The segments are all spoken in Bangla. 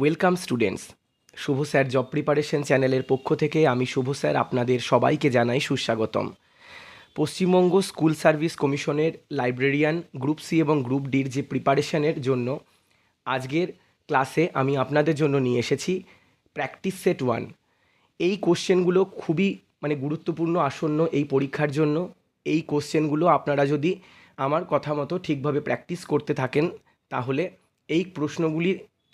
Welcome students. Shubho sir job preparation চ্যানেলের পক্ষ থেকে আমি শুভ স্যার আপনাদের সবাইকে জানাই সুস্বাগতম। পশ্চিমবঙ্গ স্কুল সার্ভিস কমিশনের লাইব্রেরিয়ান গ্রুপ সি এবং গ্রুপ ডির যে প্রিপারেশনের জন্য আজকের ক্লাসে আমি আপনাদের জন্য নিয়ে এসেছি প্র্যাকটিস সেট 1। এই কোশ্চেনগুলো খুবই গুরুত্বপূর্ণ আসন্ন এই পরীক্ষার জন্য। এই কোশ্চেনগুলো আপনারা যদি আমার কথা মতো ঠিকভাবে প্র্যাকটিস করতে থাকেন তাহলে এই প্রশ্নগুলি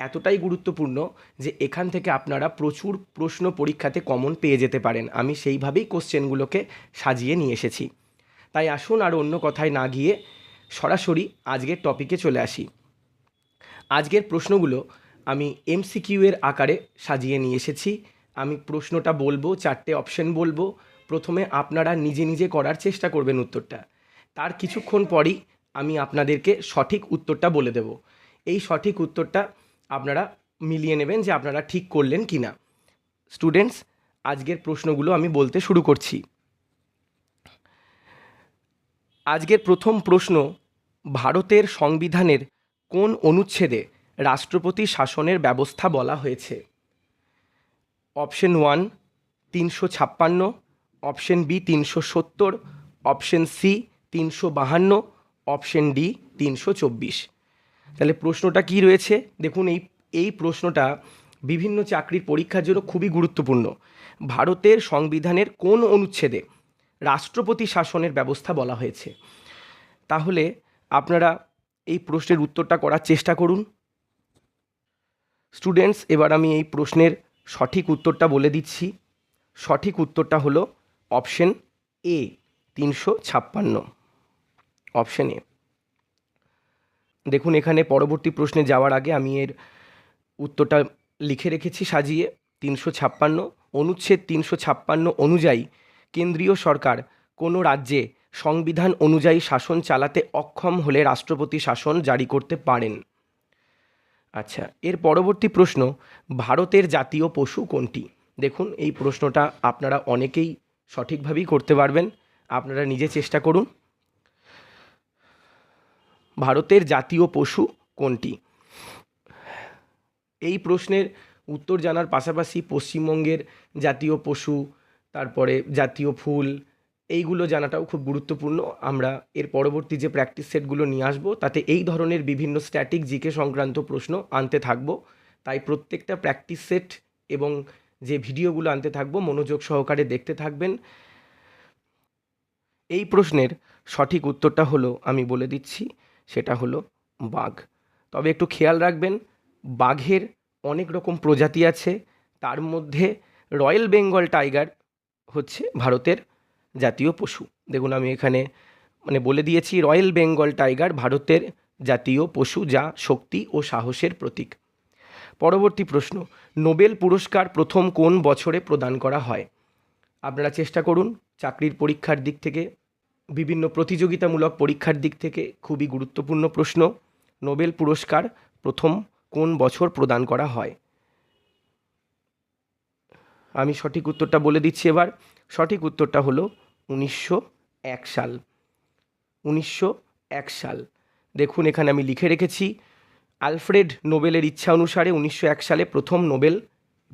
এতটাই গুরুত্বপূর্ণ যে এখান থেকে আপনারা প্রচুর প্রশ্ন পরীক্ষাতে কমন পেয়ে যেতে পারেন। আমি সেইভাবেই কোশ্চেনগুলোকে সাজিয়ে নিয়ে এসেছি। তাই আসুন আর অন্য কথায় না গিয়ে সরাসরি আজকের টপিকে চলে আসি। আজকের প্রশ্নগুলো আমি এমসিকিউ এর আকারে সাজিয়ে নিয়ে এসেছি। আমি প্রশ্নটা বলবো, 4টে অপশন বলবো। প্রথমে আপনারা নিজে নিজে করার চেষ্টা করবেন উত্তরটা। তার কিছুক্ষণ পরই আমি আপনাদেরকে সঠিক উত্তরটা বলে দেব। এই সঠিক উত্তরটা আপনারা মিলিয়ে নেবেন যে আপনারা ঠিক করলেন কি না। স্টুডেন্টস, আজকের প্রশ্নগুলো আমি বলতে শুরু করছি। আজকের প্রথম প্রশ্ন, ভারতের সংবিধানের কোন অনুচ্ছেদে রাষ্ট্রপতি শাসনের ব্যবস্থা বলা হয়েছে? Option 1 356, option B 370, option C 352, option D 324। তাহলে প্রশ্নটা কি রয়েছে দেখুন। এই প্রশ্নটা বিভিন্ন চাকরির পরীক্ষার জন্য খুবই গুরুত্বপূর্ণ। ভারতের সংবিধানের কোন অনুচ্ছেদে রাষ্ট্রপতি শাসনের ব্যবস্থা বলা হয়েছে? তাহলে আপনারা এই প্রশ্নের উত্তরটা করার চেষ্টা করুন। স্টুডেন্টস, এবার আমি এই প্রশ্নের সঠিক উত্তরটা বলে দিচ্ছি। সঠিক উত্তরটা হলো অপশন এ 356, অপশন এ। দেখুন, এখানে পরবর্তী প্রশ্নে যাওয়ার আগে আমি এর উত্তরটা লিখে রেখেছি সাজিয়ে। 356, অনুচ্ছেদ 356 অনুযায়ী কেন্দ্রীয় সরকার কোনো রাজ্যে সংবিধান অনুযায়ী শাসন চালাতে অক্ষম হলে রাষ্ট্রপতি শাসন জারি করতে পারেন। আচ্ছা, এর পরবর্তী প্রশ্ন, ভারতের জাতীয় পশু কোনটি? দেখুন, এই প্রশ্নটা আপনারা অনেকেই সঠিকভাবেই করতে পারবেন। আপনারা নিজে চেষ্টা করুন। ভারতের জাতীয় পশু কোনটি? এই প্রশ্নের উত্তর জানার পাশাপাশি পশ্চিমবঙ্গের জাতীয় পশু, তারপরে জাতীয় ফুল, এইগুলো জানাটাও খুব গুরুত্বপূর্ণ। আমরা এর পরবর্তী যে প্র্যাকটিস সেটগুলো নিয়ে আসবো তাতে এই ধরনের বিভিন্ন স্ট্যাটিক জিকে সংক্রান্ত প্রশ্ন আনতে থাকবো। তাই প্রত্যেকটা প্র্যাকটিস সেট এবং যে ভিডিওগুলো আনতে থাকবো মনোযোগ সহকারে দেখতে থাকবেন। এই প্রশ্নের সঠিক উত্তরটা হলো, আমি বলে দিচ্ছি, সেটা হলো বাঘ। তবে একটু খেয়াল রাখবেন, বাঘের অনেক রকম প্রজাতি আছে, তার মধ্যে রয়্যাল বেঙ্গল টাইগার হচ্ছে ভারতের জাতীয় পশু। দেখুন, আমি এখানে বলে দিয়েছি, রয়্যাল বেঙ্গল টাইগার ভারতের জাতীয় পশু, যা শক্তি ও সাহসের প্রতীক। পরবর্তী প্রশ্ন, নোবেল পুরস্কার প্রথম কোন বছরে প্রদান করা হয়? আপনারা চেষ্টা করুন। চাকরির পরীক্ষার দিক থেকে, বিভিন্ন প্রতিযোগিতামূলক পরীক্ষার দিক থেকে খুবই গুরুত্বপূর্ণ প্রশ্ন। নোবেল পুরস্কার প্রথম কোন বছর প্রদান করা হয়? আমি সঠিক উত্তরটা বলে দিচ্ছি এবার। সঠিক উত্তরটা হলো 1901 সাল। 1901 সাল। দেখুন, এখানে আমি লিখে রেখেছি, আলফ্রেড নোবেলের ইচ্ছা অনুসারে 1901 সালে প্রথম নোবেল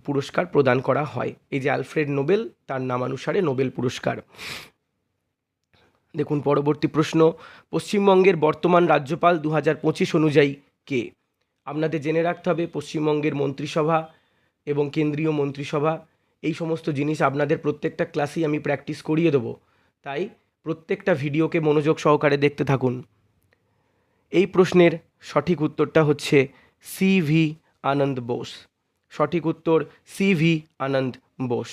পুরস্কার প্রদান করা হয়। এই যে আলফ্রেড নোবেল, তার নামানুসারে নোবেল পুরস্কার। দেখুন, পরবর্তী প্রশ্ন, পশ্চিমবঙ্গের বর্তমান রাজ্যপাল 2025 অনুযায়ী কে? আপনাদের জেনে রাখতে হবে, পশ্চিমবঙ্গের মন্ত্রিসভা এবং কেন্দ্রীয় মন্ত্রিসভা, এই সমস্ত জিনিস আপনাদের প্রত্যেকটা ক্লাসেই আমি প্র্যাকটিস করিয়ে দেবো। তাই প্রত্যেকটা ভিডিওকে মনোযোগ সহকারে দেখতে থাকুন। এই প্রশ্নের সঠিক উত্তরটা হচ্ছে CV আনন্দ বোস। সঠিক উত্তর CV আনন্দ বোস।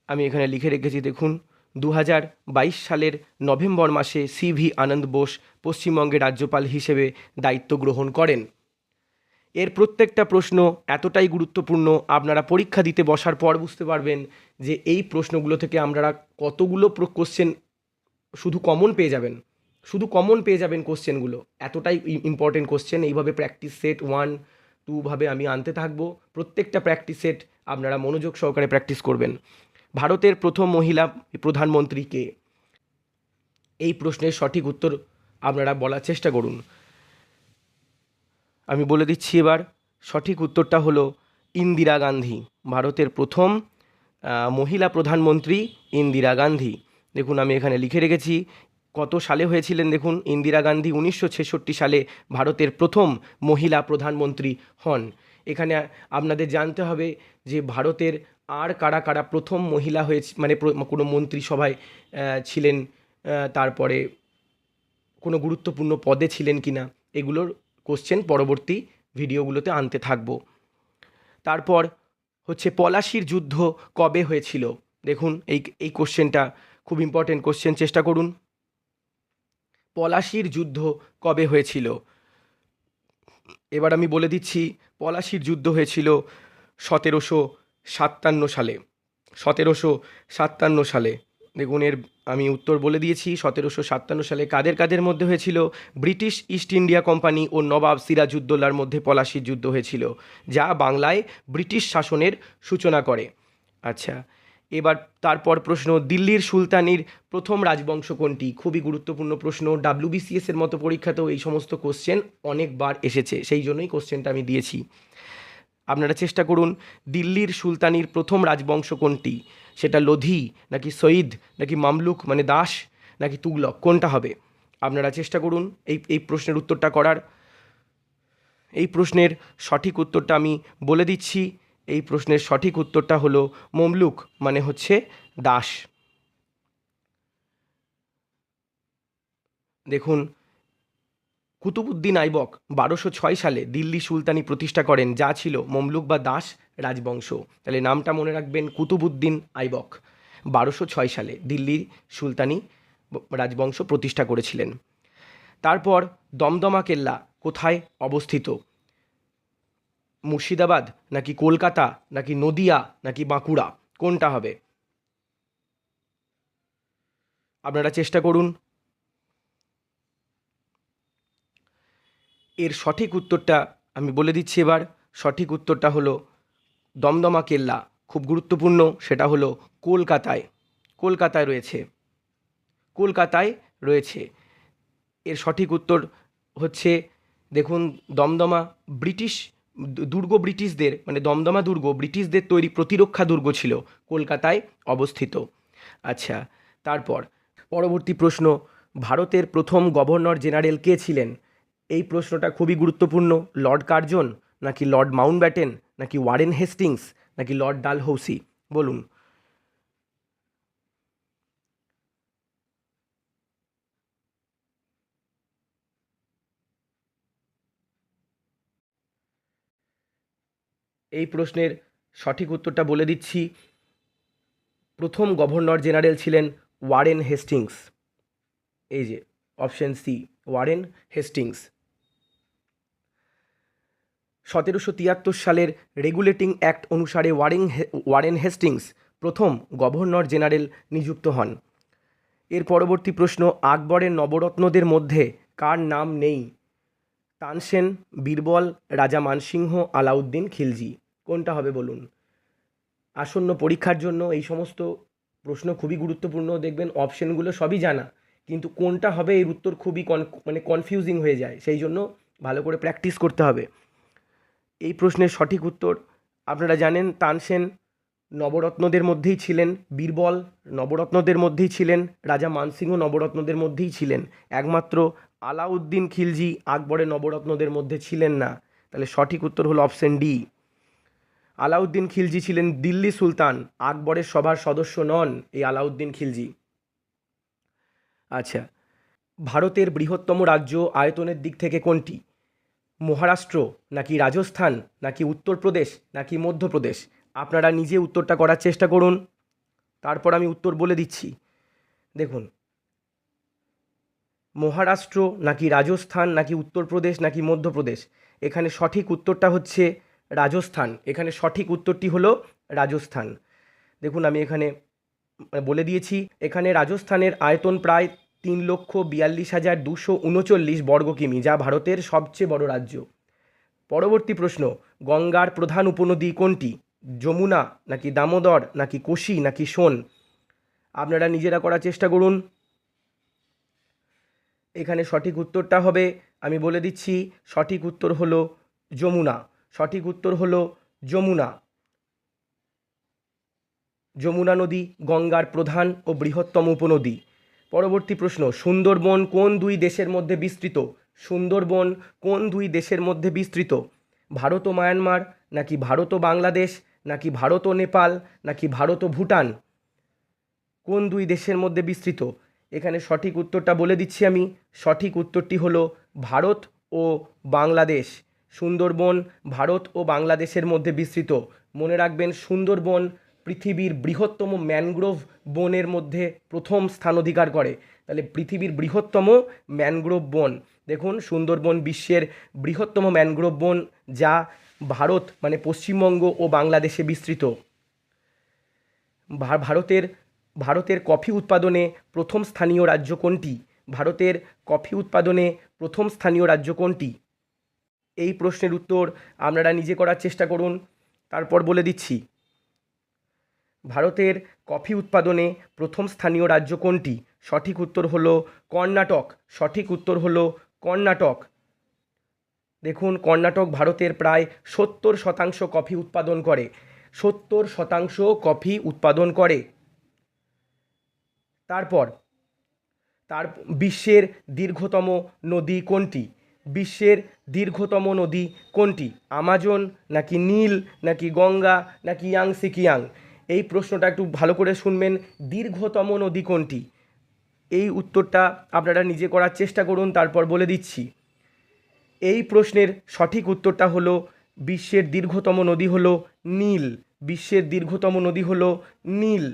আমি এখানে লিখে রেখেছি, দেখুন, 2022 সালের নভেম্বর মাসে CV আনন্দ বোস পশ্চিমবঙ্গের রাজ্যপাল হিসেবে দায়িত্ব গ্রহণ করেন। এর প্রত্যেকটা প্রশ্ন এতটাই গুরুত্বপূর্ণ, আপনারা পরীক্ষা দিতে বসার পর বুঝতে পারবেন যে এই প্রশ্নগুলো থেকে আপনারা কতগুলো কোশ্চেন শুধু কমন পেয়ে যাবেন। শুধু কমন পেয়ে যাবেন কোশ্চেনগুলো, এতটাই ইম্পর্টেন্ট কোশ্চেন। এইভাবে প্র্যাকটিস সেট 1, 2 ভাবে আমি আনতে থাকবো। প্রত্যেকটা প্র্যাকটিস সেট আপনারা মনোযোগ সহকারে প্র্যাকটিস করবেন। ভারতের প্রথম মহিলা প্রধানমন্ত্রী কে? এই প্রশ্নের সঠিক উত্তর আপনারা বলার চেষ্টা করুন। আমি বলে দিচ্ছি এবার, সঠিক উত্তরটা হলো ইন্দিরা গান্ধী। ভারতের প্রথম মহিলা প্রধানমন্ত্রী ইন্দিরা গান্ধী। দেখুন আমি এখানে লিখে রেখেছি কত সালে হয়েছিলেন। দেখুন ইন্দিরা গান্ধী 1966 সালে ভারতের প্রথম মহিলা প্রধানমন্ত্রী হন। এখানে আপনাদের জানতে হবে যে ভারতের আর কারা কারা প্রথম মহিলা হয়েছে, মানে কোনো মন্ত্রিসভায় ছিলেন, তারপরে কোনো গুরুত্বপূর্ণ পদে ছিলেন কিনা, এগুলোর কোশ্চেন পরবর্তী ভিডিওগুলোতে আনতে থাকবো। তারপর হচ্ছে পলাশির যুদ্ধ কবে হয়েছিল। দেখুন এই কোশ্চেনটা খুব ইম্পর্টেন্ট কোশ্চেন, চেষ্টা করুন। পলাশির যুদ্ধ কবে হয়েছিল? এবার আমি বলে দিচ্ছি, পলাশির যুদ্ধ হয়েছিল 1757 সালে। 1757 সালে। দেখুন আমি উত্তর বলে দিয়েছি, 1757 সালে। কাদের কাদের মধ্যে হয়েছিল? ব্রিটিশ ইস্ট ইন্ডিয়া কোম্পানি ও নবাব সিরাজউদ্দৌলার মধ্যে পলাশির যুদ্ধ হয়েছিল, যা বাংলায় ব্রিটিশ শাসনের সূচনা করে। আচ্ছা, এবার তারপর প্রশ্ন, দিল্লির সুলতানির প্রথম রাজবংশ কোনটি? খুবই গুরুত্বপূর্ণ প্রশ্ন। WBCS এর মতো পরীক্ষাতেও এই সমস্ত কোশ্চেন অনেকবার এসেছে, সেই জন্যই কোশ্চেনটা আমি দিয়েছি। আপনারা চেষ্টা করুন, দিল্লির সুলতানির প্রথম রাজবংশ কোনটি? সেটা লোধি নাকি সঈদ নাকি মামলুক মানে দাস নাকি তুগলক, কোনটা হবে? আপনারা চেষ্টা করুন এই প্রশ্নের উত্তরটা করার। এই প্রশ্নের সঠিক উত্তরটা আমি বলে দিচ্ছি। এই প্রশ্নের সঠিক উত্তরটা হলো মামলুক, মানে হচ্ছে দাস। দেখুন, কুতুবউদ্দিন আইবক 1206 সালে দিল্লি সুলতানি প্রতিষ্ঠা করেন, যা ছিল মামলুক বা দাস রাজবংশ। তাহলে নামটা মনে রাখবেন, কুতুবউদ্দিন আইবক 1206 সালে দিল্লি সুলতানি রাজবংশ প্রতিষ্ঠা করেছিলেন। তারপর দমদমা কেল্লা কোথায় অবস্থিত? মুর্শিদাবাদ নাকি কলকাতা নাকি নদিয়া নাকি বাঁকুড়া, কোনটা হবে? আপনারা চেষ্টা করুন। এর সঠিক উত্তরটা আমি বলে দিচ্ছি এবার। সঠিক উত্তরটা হলো দমদমা কেল্লা, খুব গুরুত্বপূর্ণ, সেটা হলো কলকাতায়। কলকাতায় রয়েছে, কলকাতায় রয়েছে। এর সঠিক উত্তর হচ্ছে, দেখুন দমদমা ব্রিটিশ দুর্গ, ব্রিটিশদের মানে দমদমা দুর্গ ব্রিটিশদের তৈরি প্রতিরক্ষা দুর্গ ছিল, কলকাতায় অবস্থিত। আচ্ছা, তারপর পরবর্তী প্রশ্ন, ভারতের প্রথম গভর্নর জেনারেল কে ছিলেন? এই প্রশ্নটা খুবই গুরুত্বপূর্ণ। লর্ড কার্জন নাকি লর্ড মাউন্টব্যাটেন নাকি ওয়ারেন হেস্টিংস নাকি লর্ড ডালহৌসি, বলুন। এই প্রশ্নের সঠিক উত্তরটা বলে দিচ্ছি, প্রথম গভর্নর জেনারেল ছিলেন ওয়ারেন হেস্টিংস। এই যে অপশন সি, ওয়ারেন হেস্টিংস। 1773 সালের রেগুলেটিং অ্যাক্ট অনুসারে ওয়ারেন হেস্টিংস প্রথম গভর্নর জেনারেল নিযুক্ত হন। এর পরবর্তী প্রশ্ন, আকবরের নবরত্নদের মধ্যে কার নাম নেই? তানসেন, বীরবল, রাজা মানসিংহ, আলাউদ্দিন খিলজি, কোনটা হবে বলুন? আসন্ন পরীক্ষার জন্য এই সমস্ত প্রশ্ন খুবই গুরুত্বপূর্ণ। দেখবেন অপশনগুলো সবই জানা, কিন্তু কোনটা হবে এর উত্তর খুবই কনফিউজিং হয়ে যায়, সেই জন্য ভালো করে প্র্যাকটিস করতে হবে। এই প্রশ্নের সঠিক উত্তর আপনারা জানেন, তানসেন নবরত্নদের মধ্যেই ছিলেন, বীরবল নবরত্নদের মধ্যেই ছিলেন, রাজা মানসিংহ নবরত্নদের মধ্যেই ছিলেন, একমাত্র আলাউদ্দিন খিলজি আকবরের নবরত্নদের মধ্যে ছিলেন না। তাহলে সঠিক উত্তর হলো অপশন ডি। আলাউদ্দিন খিলজি ছিলেন দিল্লি সুলতান, আকবরের সভার সদস্য নন এই আলাউদ্দিন খিলজি। আচ্ছা, ভারতের বৃহত্তম রাজ্য আয়তনের দিক থেকে কোনটি? মহারাষ্ট্র নাকি রাজস্থান নাকি উত্তরপ্রদেশ নাকি মধ্যপ্রদেশ? আপনারা নিজে উত্তরটা করার চেষ্টা করুন, তারপর আমি উত্তর বলে দিচ্ছি। দেখুন, মহারাষ্ট্র নাকি রাজস্থান নাকি উত্তরপ্রদেশ নাকি মধ্যপ্রদেশ, এখানে সঠিক উত্তরটা হচ্ছে রাজস্থান। এখানে সঠিক উত্তরটি হলো রাজস্থান। দেখুন আমি এখানে বলে দিয়েছি, এখানে রাজস্থানের আয়তন প্রায় 3,42,239 বর্গ কিমি, যা ভারতের সবচেয়ে বড় রাজ্য। পরবর্তী প্রশ্ন, গঙ্গার প্রধান উপনদী কোনটি? যমুনা নাকি দামোদর নাকি কোশি নাকি সোন? আপনারা নিজেরা করার চেষ্টা করুন। এখানে সঠিক উত্তরটা হবে, আমি বলে দিচ্ছি, সঠিক উত্তর হলো যমুনা। সঠিক উত্তর হলো যমুনা। যমুনা নদী গঙ্গার প্রধান ও বৃহত্তম উপনদী। পরবর্তী প্রশ্ন, সুন্দরবন কোন দুই দেশের মধ্যে বিস্তৃত? সুন্দরবন কোন দুই দেশের মধ্যে বিস্তৃত? ভারত ও মায়ানমার, নাকি ভারত ও বাংলাদেশ, নাকি ভারত ও নেপাল, নাকি ভারত ও ভুটান? কোন দুই দেশের মধ্যে বিস্তৃত? এখানে সঠিক উত্তরটা বলে দিচ্ছি আমি। সঠিক উত্তরটি হলো ভারত ও বাংলাদেশ। সুন্দরবন ভারত ও বাংলাদেশের মধ্যে বিস্তৃত। মনে রাখবেন, সুন্দরবন পৃথিবীর বৃহত্তম ম্যানগ্রোভ বনের মধ্যে প্রথম স্থান অধিকার করে। তাহলে পৃথিবীর বৃহত্তম ম্যানগ্রোভ বন, দেখুন সুন্দরবন বিশ্বের বৃহত্তম ম্যানগ্রোভ বন, যা ভারত মানে পশ্চিমবঙ্গ ও বাংলাদেশে বিস্তৃত। ভারতের ভারতের কফি উৎপাদনে প্রথম স্থানীয় রাজ্য কোনটি? ভারতের কফি উৎপাদনে প্রথম স্থানীয় রাজ্য কোনটি? এই প্রশ্নের উত্তর আপনারা নিজে করার চেষ্টা করুন, তারপর বলে দিচ্ছি। ভারতের কফি উৎপাদনে প্রথম স্থানীয় রাজ্য কোনটি? সঠিক উত্তর হলো কর্ণাটক। সঠিক উত্তর হলো কর্ণাটক। দেখুন, কর্ণাটক ভারতের প্রায় 70% কফি উৎপাদন করে। 70% কফি উৎপাদন করে। তারপর বিশ্বের দীর্ঘতম নদী কোনটি? বিশ্বের দীর্ঘতম নদী কোনটি? আমাজন, নাকি নীল, নাকি গঙ্গা, নাকি ইয়াংসি কিয়াং? এই প্রশ্নটা একটু ভালো করে শুনবেন। দীর্ঘতম নদী কোনটি? এই উত্তরটা আপনারা নিজে করার চেষ্টা করুন, তারপর বলে দিচ্ছি। এই প্রশ্নের সঠিক উত্তরটা হলো, বিশ্বের দীর্ঘতম নদী হলো নীল। বিশ্বের দীর্ঘতম নদী হলো নীল।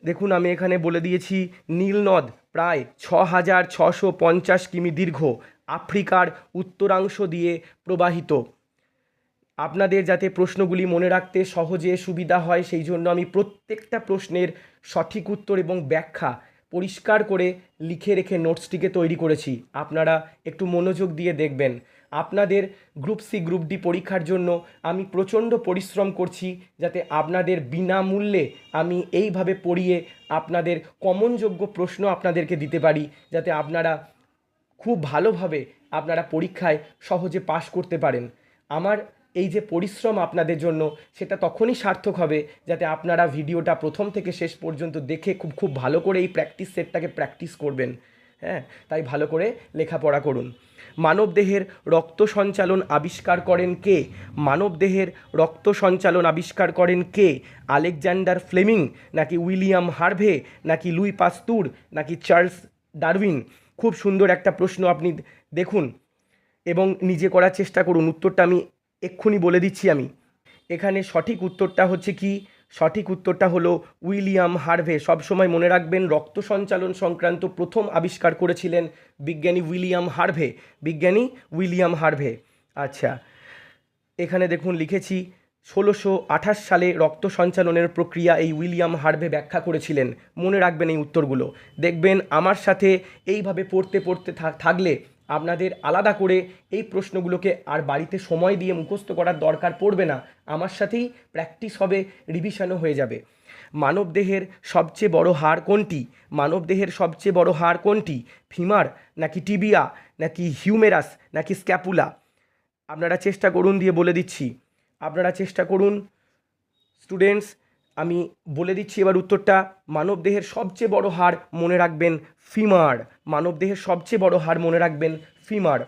দেখুন, আমি এখানে বলে দিয়েছি, নীল নদ প্রায় 6650 কিমি দীর্ঘ, আফ্রিকার উত্তরাংশ দিয়ে প্রবাহিত। আপনাদের যাতে প্রশ্নগুলি মনে রাখতে সহজে সুবিধা হয়, সেই জন্য আমি প্রত্যেকটা প্রশ্নের সঠিক উত্তর এবং ব্যাখ্যা পরিষ্কার করে লিখে রেখে নোটসটিকে তৈরি করেছি। আপনারা একটু মনোযোগ দিয়ে দেখবেন। আপনাদের গ্রুপ সি গ্রুপ ডি পরীক্ষার জন্য আমি প্রচণ্ড পরিশ্রম করছি, যাতে আপনাদের বিনামূল্যে আমি এইভাবে পড়িয়ে আপনাদের কমনযোগ্য প্রশ্ন আপনাদেরকে দিতে পারি, যাতে আপনারা খুব ভালোভাবে আপনারা পরীক্ষায় সহজে পাশ করতে পারেন। আমার এই যে পরিশ্রম আপনাদের জন্য, সেটা তখনই সার্থক হবে যাতে আপনারা ভিডিওটা প্রথম থেকে শেষ পর্যন্ত দেখে খুব ভালো করে এই প্র্যাকটিস সেটটাকে প্র্যাকটিস করবেন। হ্যাঁ, তাই ভালো করে লেখাপড়া করুন। মানবদেহের রক্ত সঞ্চালন আবিষ্কার করেন কে? মানবদেহের রক্ত সঞ্চালন আবিষ্কার করেন কে? আলেকজান্ডার ফ্লেমিং, নাকি উইলিয়াম হার্ভে, নাকি লুই পাস্তুর, নাকি চার্লস ডারউইন? খুব সুন্দর একটা প্রশ্ন, আপনি দেখুন এবং নিজে করার চেষ্টা করুন। উত্তরটা আমি এক্ষুনি বলে দিচ্ছি। আমি এখানে সঠিক উত্তরটা হচ্ছে কি? সঠিক উত্তরটা হলো উইলিয়াম হার্ভে। সবসময় মনে রাখবেন, রক্ত সঞ্চালন সংক্রান্ত প্রথম আবিষ্কার করেছিলেন বিজ্ঞানী উইলিয়াম হার্ভে। বিজ্ঞানী উইলিয়াম হার্ভে। আচ্ছা, এখানে দেখুন লিখেছি, 1628 সালে রক্ত সঞ্চালনের প্রক্রিয়া এই উইলিয়াম হার্ভে ব্যাখ্যা করেছিলেন। মনে রাখবেন এই উত্তরগুলো। দেখবেন আমার সাথে এইভাবে পড়তে পড়তে থাকলে আপনাদের আলাদা করে এই প্রশ্নগুলোকে আর বাড়িতে সময় দিয়ে মুখস্থ করার দরকার পড়বে না। আমার সাথেই প্র্যাকটিস হবে, রিভিশনও হয়ে যাবে। মানবদেহের সবচেয়ে বড় হাড় কোনটি? মানবদেহের সবচেয়ে বড় হাড় কোনটি? ফিমার, নাকি টিবিয়া, নাকি হিউমেরাস, নাকি স্ক্যাপুলা? আপনারা চেষ্টা করুন, দিয়ে বলে দিচ্ছি। আপনারা চেষ্টা করুন স্টুডেন্টস। আমি বলে দিচ্ছি এবার উত্তরটা। মানবদেহের সবচেয়ে বড় হাড় মনে রাখবেন ফিমার। মানবদেহের সবচেয়ে বড় হাড় মনে রাখবেন ফিমার।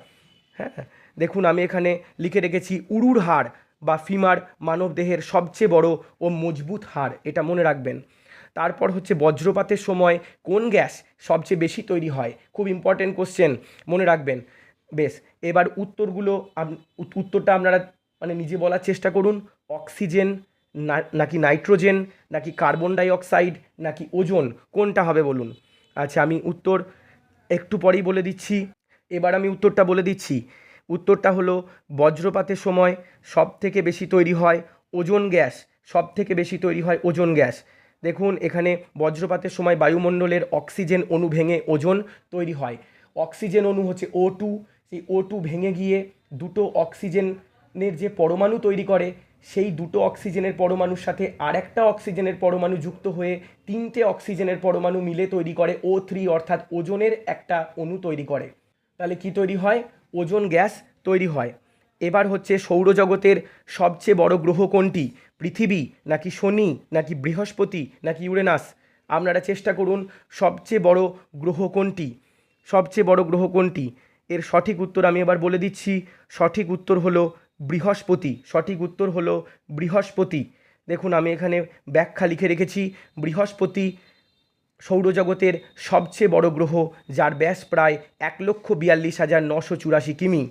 হ্যাঁ, দেখুন আমি এখানে লিখে রেখেছি উরুর হাড় বা ফিমার মানবদেহের সবচেয়ে বড় ও মজবুত হাড়, এটা মনে রাখবেন। তারপর হচ্ছে, বজ্রপাতের সময় কোন গ্যাস সবচেয়ে বেশি তৈরি হয়? খুব ইম্পর্টেন্ট কোশ্চেন, মনে রাখবেন। বেশ, এবার উত্তরটা আপনারা মানে নিজে বলার চেষ্টা করুন। অক্সিজেন, নাকি নাইট্রোজেন, নাকি কার্বন ডাই অক্সাইড, নাকি ওজোন? কোনটা হবে বলুন? আচ্ছা, আমি উত্তর একটু পরেই বলে দিচ্ছি। এবার আমি উত্তরটা বলে দিচ্ছি। উত্তরটা হলো, বজ্রপাতের সময় সব থেকে বেশি তৈরি হয় ওজোন গ্যাস। সব থেকে বেশি তৈরি হয় ওজোন গ্যাস। দেখুন এখানে, বজ্রপাতের সময় বায়ুমণ্ডলের অক্সিজেন অণু ভেঙে ওজোন তৈরি হয়। অক্সিজেন অণু হচ্ছে O2। সেই O2 ভেঙে গিয়ে দুটো অক্সিজেনের যে পরমাণু তৈরি করে, সেই দুটো অক্সিজেনের পরমাণুর সাথে আরেকটা অক্সিজেনের পরমাণু যুক্ত হয়ে তিনটে অক্সিজেনের পরমাণু মিলে তৈরি করে O3, অর্থাৎ ওজোনের একটা অণু তৈরি করে। তাহলে কি তৈরি হয়? ওজোন গ্যাস তৈরি হয়। এবার হচ্ছে সৌরজগতের সবচেয়ে বড় গ্রহ কোনটি? পৃথিবী নাকি শনি নাকি বৃহস্পতি নাকি ইউরেনাস? আপনারা চেষ্টা করুন, সবচেয়ে বড় গ্রহ কোনটি? সবচেয়ে বড় গ্রহ কোনটি? এর সঠিক উত্তর আমি এবার বলে দিচ্ছি। সঠিক উত্তর হলো বৃহস্পতি। সঠিক উত্তর হলো বৃহস্পতি। দেখুন আমি এখানে ব্যাখ্যা লিখে রেখেছি। বৃহস্পতি সৌরজগতের সবচেয়ে বড় গ্রহ, যার ব্যাস প্রায় 1,42,984 কিমি।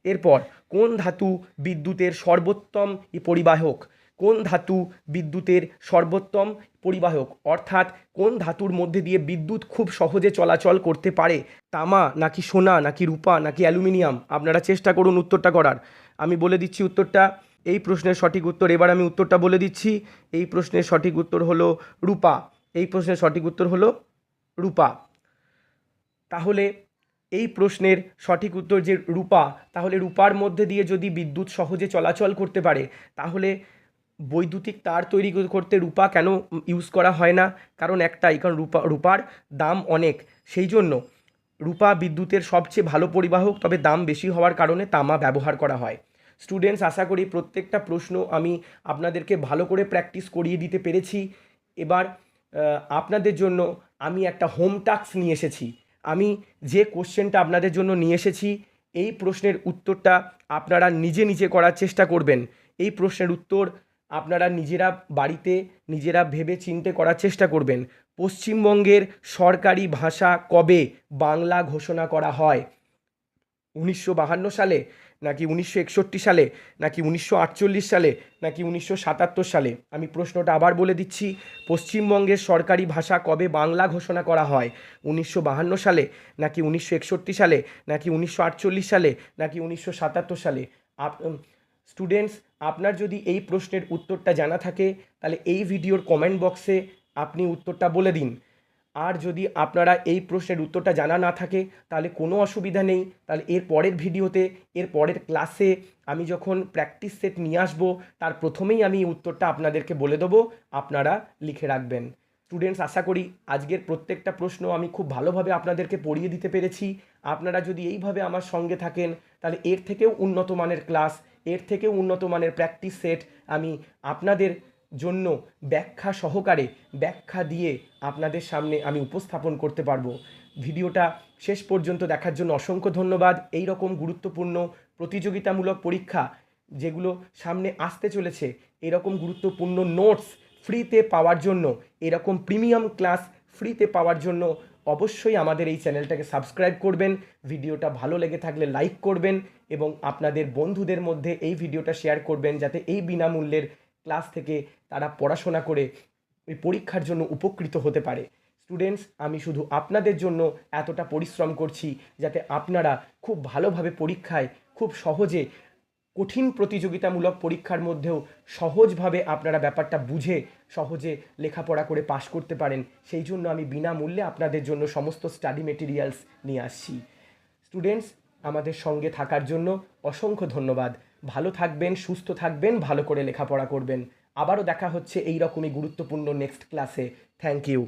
এরপর কোন ধাতু বিদ্যুতের সর্বোত্তম পরিবাহক? কোন ধাতু বিদ্যুতের সর্বোত্তম পরিবাহক, অর্থাৎ কোন ধাতুর মধ্যে দিয়ে বিদ্যুৎ খুব সহজে চলাচল করতে পারে? তামা নাকি সোনা নাকি রূপা নাকি অ্যালুমিনিয়াম? আপনারা চেষ্টা করুন উত্তরটা করার। আমি বলে দিচ্ছি উত্তরটা। এই প্রশ্নের সঠিক উত্তর, এবার আমি উত্তরটা বলে দিচ্ছি। এই প্রশ্নের সঠিক উত্তর হলো রূপা। এই প্রশ্নের সঠিক উত্তর হলো রূপা। তাহলে এই প্রশ্নের সঠিক উত্তর যে রূপা, তাহলে রূপার মধ্যে দিয়ে যদি বিদ্যুৎ সহজে চলাচল করতে পারে, তাহলে বৈদ্যুতিক তার তৈরি করতে রূপা কেন ইউজ করা হয় না? কারণ একটাই, কারণ রূপার দাম অনেক, সেই জন্য রূপা বিদ্যুতের সবচেয়ে ভালো পরিবাহক, তবে দাম বেশি হওয়ার কারণে তামা ব্যবহার করা হয়। স্টুডেন্টস, আশা করি প্রত্যেকটা প্রশ্ন আমি আপনাদেরকে ভালো করে প্র্যাকটিস করিয়ে দিতে পেরেছি। এবার আপনাদের জন্য আমি একটা হোম টাস্ক নিয়ে এসেছি। আমি যে কোশ্চেনটা আপনাদের জন্য নিয়ে এসেছি, এই প্রশ্নের উত্তরটা আপনারা নিজে নিজে করার চেষ্টা করবেন। এই প্রশ্নের উত্তর আপনারা নিজেরা বাড়িতে নিজেরা ভেবে চিন্তে করার চেষ্টা করবেন। পশ্চিমবঙ্গের সরকারি ভাষা কবে বাংলা ঘোষণা করা হয়? 1952 সালে নাকি 1961 সালে নাকি 1948 সালে নাকি 1977 সালে? আমি প্রশ্নটা আবার বলে দিচ্ছি। পশ্চিমবঙ্গের সরকারি ভাষা কবে বাংলা ঘোষণা করা হয়? 1952 সালে নাকি 1961 সালে নাকি 1948 সালে নাকি 1977 সালে? স্টুডেন্টস, আপনার যদি এই প্রশ্নের উত্তরটা জানা থাকে, তাহলে এই ভিডিওর কমেন্ট বক্সে আপনি উত্তরটা বলে দিন। আর যদি আপনারা এই প্রশ্নের উত্তরটা জানা না থাকে, তাহলে কোনো অসুবিধা নেই। তাহলে এর পরের ভিডিওতে, এর পরের ক্লাসে আমি যখন প্র্যাকটিস সেট নিয়ে আসবো, তার প্রথমেই আমি উত্তরটা আপনাদেরকে বলে দেবো, আপনারা লিখে রাখবেন। স্টুডেন্টস, আশা করি আজকের প্রত্যেকটা প্রশ্ন আমি খুব ভালোভাবে আপনাদেরকে পড়িয়ে দিতে পেরেছি। আপনারা যদি এইভাবে আমার সঙ্গে থাকেন, তাহলে এর থেকেও উন্নত মানের ক্লাস, এর থেকেও উন্নত মানের প্র্যাকটিস সেট আমি আপনাদের জন্য ব্যাখ্যা সহকারে, ব্যাখ্যা দিয়ে আপনাদের সামনে আমি উপস্থাপন করতে পারবো। ভিডিওটা শেষ পর্যন্ত দেখার জন্য অসংখ্য ধন্যবাদ। এই রকম গুরুত্বপূর্ণ প্রতিযোগিতামূলক পরীক্ষা যেগুলো সামনে আসতে চলেছে, এরকম গুরুত্বপূর্ণ নোটস ফ্রিতে পাওয়ার জন্য, এরকম প্রিমিয়াম ক্লাস ফ্রিতে পাওয়ার জন্য অবশ্যই আমাদের এই চ্যানেলটাকে সাবস্ক্রাইব করবেন। ভিডিওটা ভালো লেগে থাকলে লাইক করবেন এবং আপনাদের বন্ধুদের মধ্যে এই ভিডিওটা শেয়ার করবেন, যাতে এই বিনামূল্যের ক্লাস থেকে তারা পড়াশোনা করে ওই পরীক্ষার জন্য উপকৃত হতে পারে। স্টুডেন্টস, আমি শুধু আপনাদের জন্য এতটা পরিশ্রম করছি, যাতে আপনারা খুব ভালোভাবে পরীক্ষায় খুব সহজে, কঠিন প্রতিযোগিতামূলক পরীক্ষার মধ্যেও সহজভাবে আপনারা ব্যাপারটা বুঝে সহজে লেখাপড়া করে পাশ করতে পারেন। সেই জন্য আমি বিনামূল্যে আপনাদের জন্য সমস্ত স্টাডি মেটেরিয়ালস নিয়ে আসছি। স্টুডেন্টস, আমাদের সঙ্গে থাকার জন্য অসংখ্য ধন্যবাদ। ভালো থাকবেন, সুস্থ থাকবেন, ভালো করে লেখাপড়া করবেন। আবারও দেখা হচ্ছে এই রকমই গুরুত্বপূর্ণ নেক্সট ক্লাসে। Thank you.